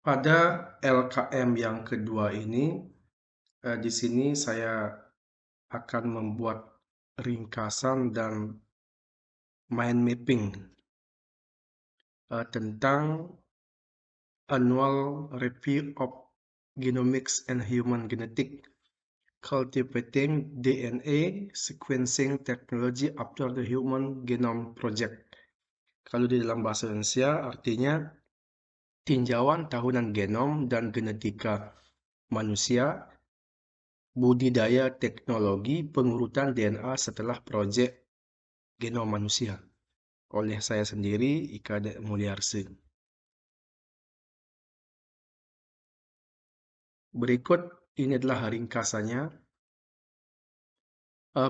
Pada LKM yang kedua ini, di sini saya akan membuat ringkasan dan mind mapping tentang Annual Review of Genomics and Human Genetics, Cultivating DNA Sequencing Technology After the Human Genome Project. Kalau di dalam bahasa Indonesia artinya tinjauan tahunan genom dan genetika manusia, budidaya teknologi pengurutan DNA setelah proyek genom manusia oleh saya sendiri, Ika Mulyarse. Berikut ini adalah ringkasannya.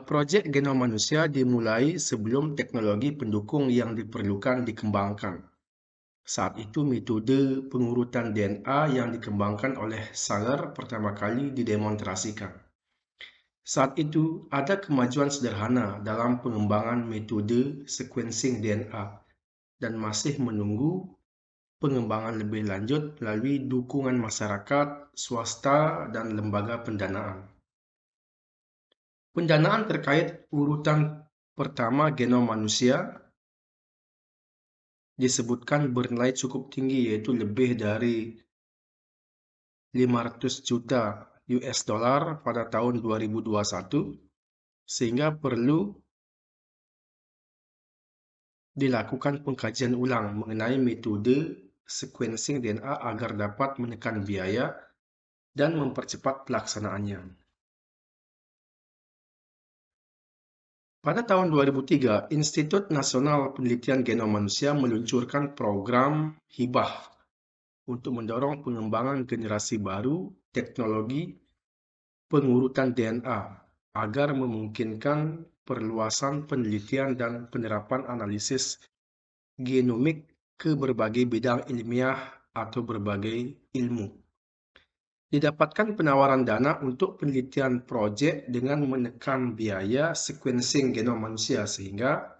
Proyek genom manusia dimulai sebelum teknologi pendukung yang diperlukan dikembangkan. Saat itu metode pengurutan DNA yang dikembangkan oleh Sanger pertama kali didemonstrasikan. Saat itu, ada kemajuan sederhana dalam pengembangan metode sequencing DNA dan masih menunggu pengembangan lebih lanjut melalui dukungan masyarakat, swasta, dan lembaga pendanaan. Pendanaan terkait urutan pertama genom manusia disebutkan bernilai cukup tinggi, yaitu lebih dari 500 juta US dollar pada tahun 2021, sehingga perlu dilakukan pengkajian ulang mengenai metode sequencing DNA agar dapat menekan biaya dan mempercepat pelaksanaannya. Pada tahun 2003, Institut Nasional Penelitian Genom Manusia meluncurkan program hibah untuk mendorong pengembangan generasi baru teknologi pengurutan DNA agar memungkinkan perluasan penelitian dan penerapan analisis genomik ke berbagai bidang ilmiah atau berbagai ilmu. Didapatkan penawaran dana untuk penelitian proyek dengan menekan biaya sequencing genom manusia sehingga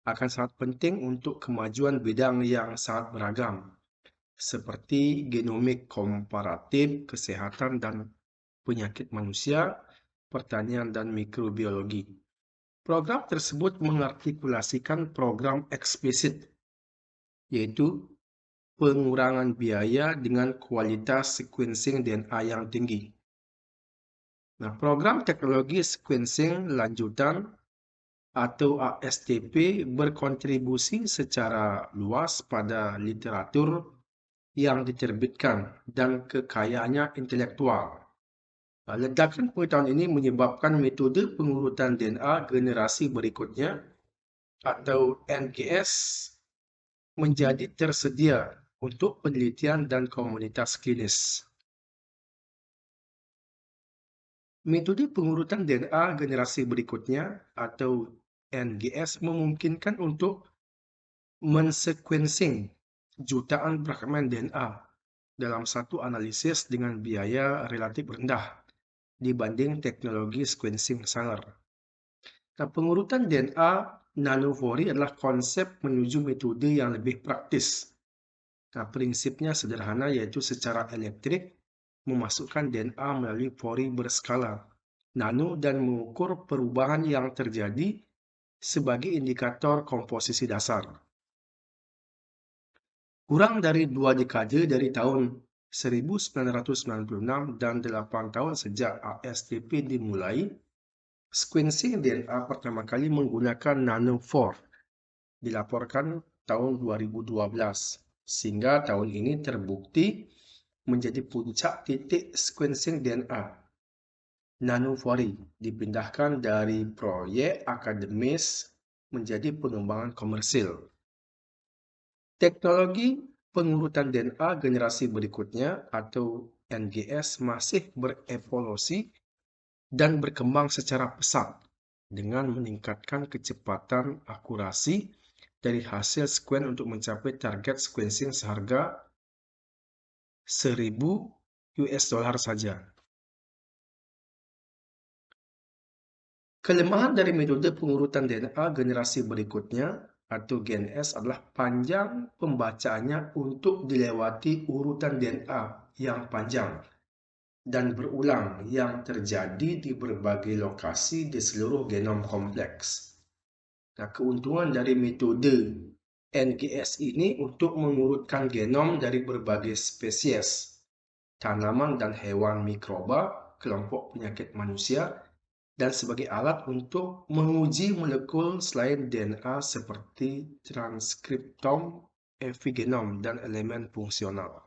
akan sangat penting untuk kemajuan bidang yang sangat beragam seperti genomik komparatif, kesehatan dan penyakit manusia, pertanian dan mikrobiologi. Program tersebut mengartikulasikan program eksplisit, yaitu pengurangan biaya dengan kualitas sequencing DNA yang tinggi. Nah, program teknologi sequencing lanjutan atau ASTP berkontribusi secara luas pada literatur yang diterbitkan dan kekayaannya intelektual. Ledakan pengetahuan ini menyebabkan metode pengurutan DNA generasi berikutnya atau NGS menjadi tersedia untuk penelitian dan komunitas klinis. Metode pengurutan DNA generasi berikutnya atau NGS memungkinkan untuk mensequencing jutaan fragmen DNA dalam satu analisis dengan biaya relatif rendah dibanding teknologi sequencing Sanger. Nah, pengurutan DNA nanovori adalah konsep menuju metode yang lebih praktis. Nah, prinsipnya sederhana, yaitu secara elektrik memasukkan DNA melalui pori berskala nano dan mengukur perubahan yang terjadi sebagai indikator komposisi dasar. Kurang dari 2 dekade dari tahun 1996 dan 8 tahun sejak ASTP dimulai, sequencing DNA pertama kali menggunakan Nano4 dilaporkan tahun 2012, sehingga tahun ini terbukti menjadi puncak titik sequencing DNA. Nanovori dipindahkan dari proyek akademis menjadi pengembangan komersil. Teknologi pengurutan DNA generasi berikutnya atau NGS masih berevolusi dan berkembang secara pesat dengan meningkatkan kecepatan akurasi dari hasil sekuen untuk mencapai target sequencing seharga 1.000 US dollar saja. Kelemahan dari metode pengurutan DNA generasi berikutnya atau gen S adalah panjang pembacaannya untuk dilewati urutan DNA yang panjang dan berulang yang terjadi di berbagai lokasi di seluruh genom kompleks. Nah, keuntungan dari metode NGS ini untuk mengurutkan genom dari berbagai spesies, tanaman dan hewan mikroba, kelompok penyakit manusia, dan sebagai alat untuk menguji molekul selain DNA seperti transkriptom, epigenom, dan elemen fungsional.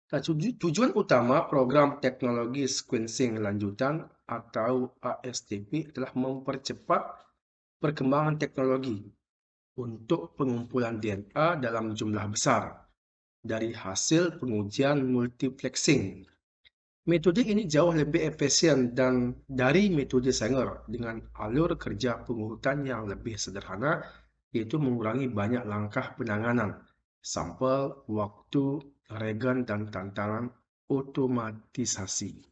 Nah, tujuan utama program teknologi sequencing lanjutan atau ASTP adalah mempercepat perkembangan teknologi untuk pengumpulan DNA dalam jumlah besar dari hasil pengujian multiplexing. Metode ini jauh lebih efisien dan dari metode Sanger dengan alur kerja pengurutan yang lebih sederhana, yaitu mengurangi banyak langkah penanganan, sampel, waktu, reagen, dan tantangan otomatisasi.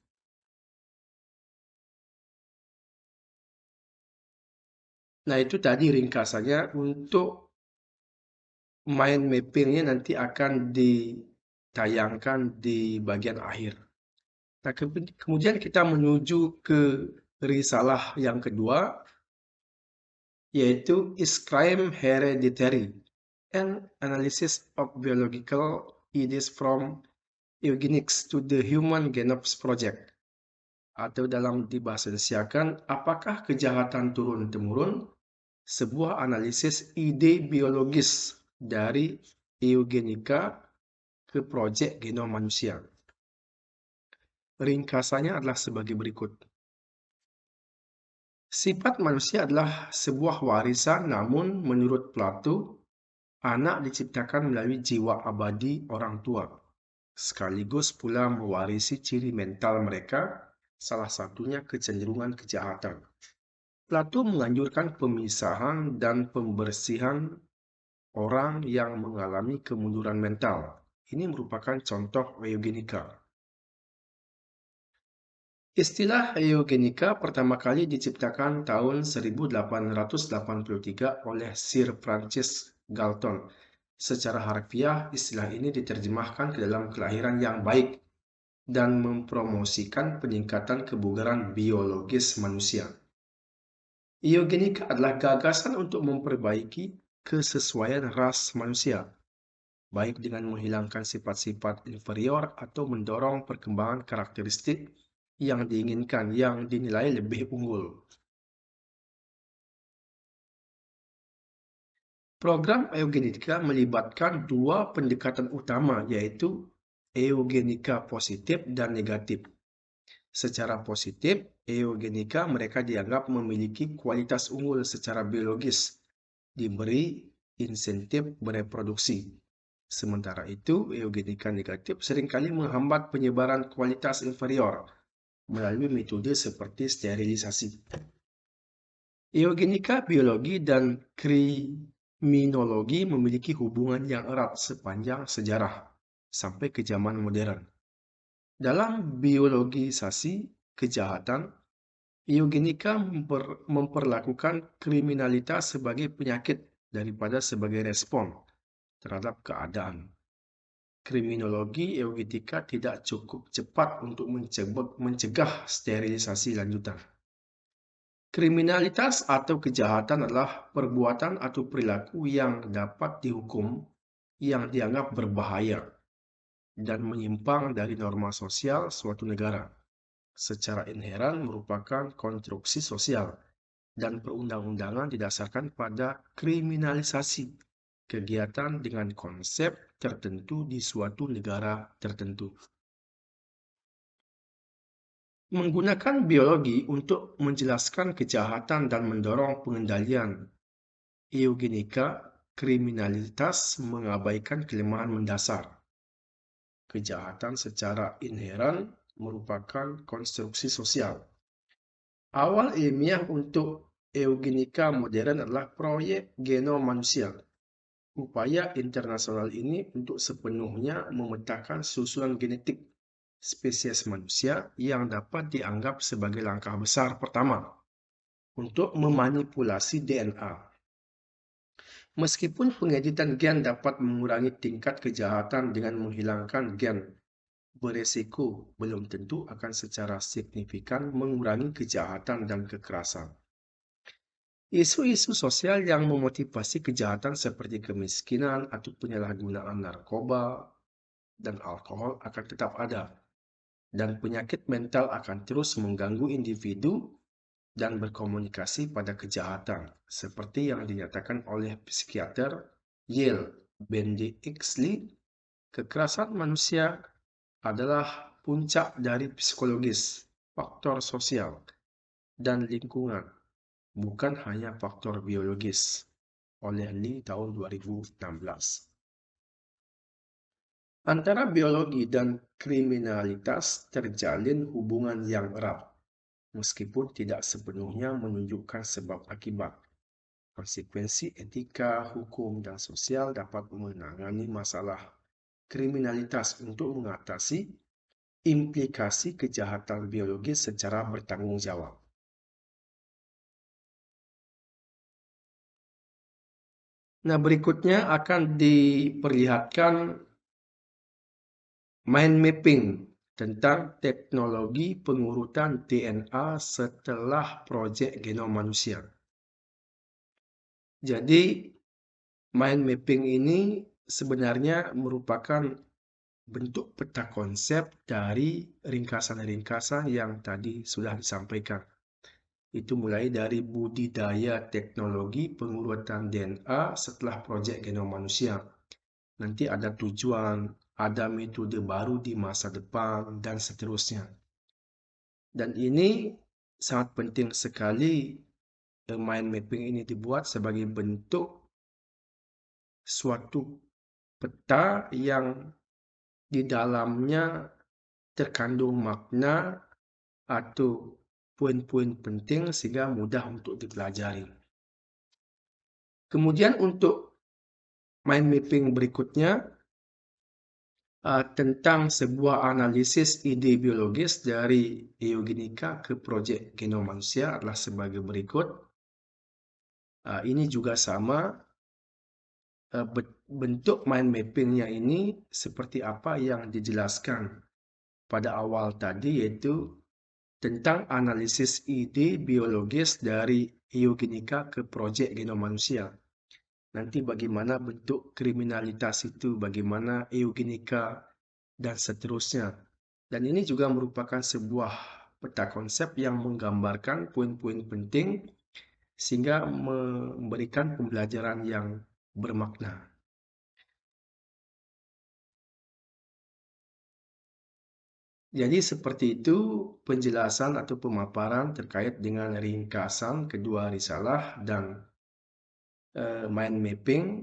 Nah, itu tadi ringkasannya. Untuk mind mappingnya nanti akan ditayangkan di bagian akhir. Nah, kemudian kita menuju ke risalah yang kedua, yaitu Is Crime Hereditary? An Analysis of Biological Ideas from Eugenics to the Human Genomes Project. Atau dalam dibahasasiakan, apakah kejahatan turun-temurun? Sebuah analisis ide biologis dari eugenika ke proyek genom manusia. Ringkasannya adalah sebagai berikut. Sifat manusia adalah sebuah warisan, namun menurut Plato, anak diciptakan melalui jiwa abadi orang tua, sekaligus pula mewarisi ciri mental mereka, salah satunya kecenderungan kejahatan. Plato menganjurkan pemisahan dan pembersihan orang yang mengalami kemunduran mental. Ini merupakan contoh eugenika. Istilah eugenika pertama kali diciptakan tahun 1883 oleh Sir Francis Galton. Secara harfiah, istilah ini diterjemahkan ke dalam kelahiran yang baik dan mempromosikan peningkatan kebugaran biologis manusia. Eugenika adalah gagasan untuk memperbaiki kesesuaian ras manusia, baik dengan menghilangkan sifat-sifat inferior atau mendorong perkembangan karakteristik yang diinginkan yang dinilai lebih unggul. Program eugenika melibatkan dua pendekatan utama, yaitu eugenika positif dan negatif. Secara positif, eugenika mereka dianggap memiliki kualitas unggul secara biologis, diberi insentif bereproduksi. Sementara itu, eugenika negatif seringkali menghambat penyebaran kualitas inferior melalui metode seperti sterilisasi. Eugenika biologi dan kriminologi memiliki hubungan yang erat sepanjang sejarah sampai ke zaman modern. Dalam biologisasi kejahatan, eugenika memperlakukan kriminalitas sebagai penyakit daripada sebagai respon terhadap keadaan. Kriminologi eugenika tidak cukup cepat untuk mencegah sterilisasi lanjutan. Kriminalitas atau kejahatan adalah perbuatan atau perilaku yang dapat dihukum yang dianggap berbahaya dan menyimpang dari norma sosial suatu negara. Secara inheran merupakan konstruksi sosial dan perundang-undangan didasarkan pada kriminalisasi kegiatan dengan konsep tertentu di suatu negara tertentu. Menggunakan biologi untuk menjelaskan kejahatan dan mendorong pengendalian eugenika, kriminalitas mengabaikan kelemahan mendasar. Kejahatan secara inheran merupakan konstruksi sosial. Awal ilmiah untuk eugenika modern adalah proyek genom manusia. Upaya internasional ini untuk sepenuhnya memetakan susunan genetik spesies manusia yang dapat dianggap sebagai langkah besar pertama untuk memanipulasi DNA. Meskipun pengeditan gen dapat mengurangi tingkat kejahatan dengan menghilangkan gen beresiko, belum tentu akan secara signifikan mengurangi kejahatan dan kekerasan. Isu-isu sosial yang memotivasi kejahatan seperti kemiskinan atau penyalahgunaan narkoba dan alkohol akan tetap ada, dan penyakit mental akan terus mengganggu individu dan berkomunikasi pada kejahatan, seperti yang dinyatakan oleh psikiater Yale, Bendy Exley. Kekerasan manusia adalah puncak dari psikologis, faktor sosial, dan lingkungan, bukan hanya faktor biologis, oleh Lee tahun 2016. Antara biologi dan kriminalitas terjalin hubungan yang erat, meskipun tidak sepenuhnya menunjukkan sebab akibat. Konsekuensi etika, hukum, dan sosial dapat menangani masalah kriminalitas untuk mengatasi implikasi kejahatan biologis secara bertanggung jawab. Nah, berikutnya akan diperlihatkan mind mapping tentang teknologi pengurutan DNA setelah proyek genom manusia. Jadi, mind mapping ini sebenarnya merupakan bentuk peta konsep dari ringkasan-ringkasan yang tadi sudah disampaikan. Itu mulai dari budidaya teknologi pengurutan DNA setelah proyek genom manusia. Nanti ada tujuan, ada metode baru di masa depan, dan seterusnya. Dan ini sangat penting sekali mind mapping ini dibuat sebagai bentuk suatu peta yang di dalamnya terkandung makna atau poin-poin penting sehingga mudah untuk dipelajari. Kemudian untuk mind mapping berikutnya tentang sebuah analisis ide biologis dari eugenika ke proyek genom manusia adalah sebagai berikut. Ini juga sama, bentuk mind mappingnya ini seperti apa yang dijelaskan pada awal tadi, yaitu tentang analisis ide biologis dari eugenika ke proyek genom manusia. Nanti bagaimana bentuk kriminalitas itu, bagaimana eugenika, dan seterusnya. Dan ini juga merupakan sebuah peta konsep yang menggambarkan poin-poin penting sehingga memberikan pembelajaran yang bermakna. Jadi seperti itu penjelasan atau pemaparan terkait dengan ringkasan kedua risalah dan mind mapping.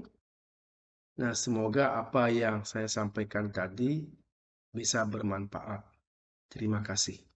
Nah, semoga apa yang saya sampaikan tadi bisa bermanfaat. Terima kasih.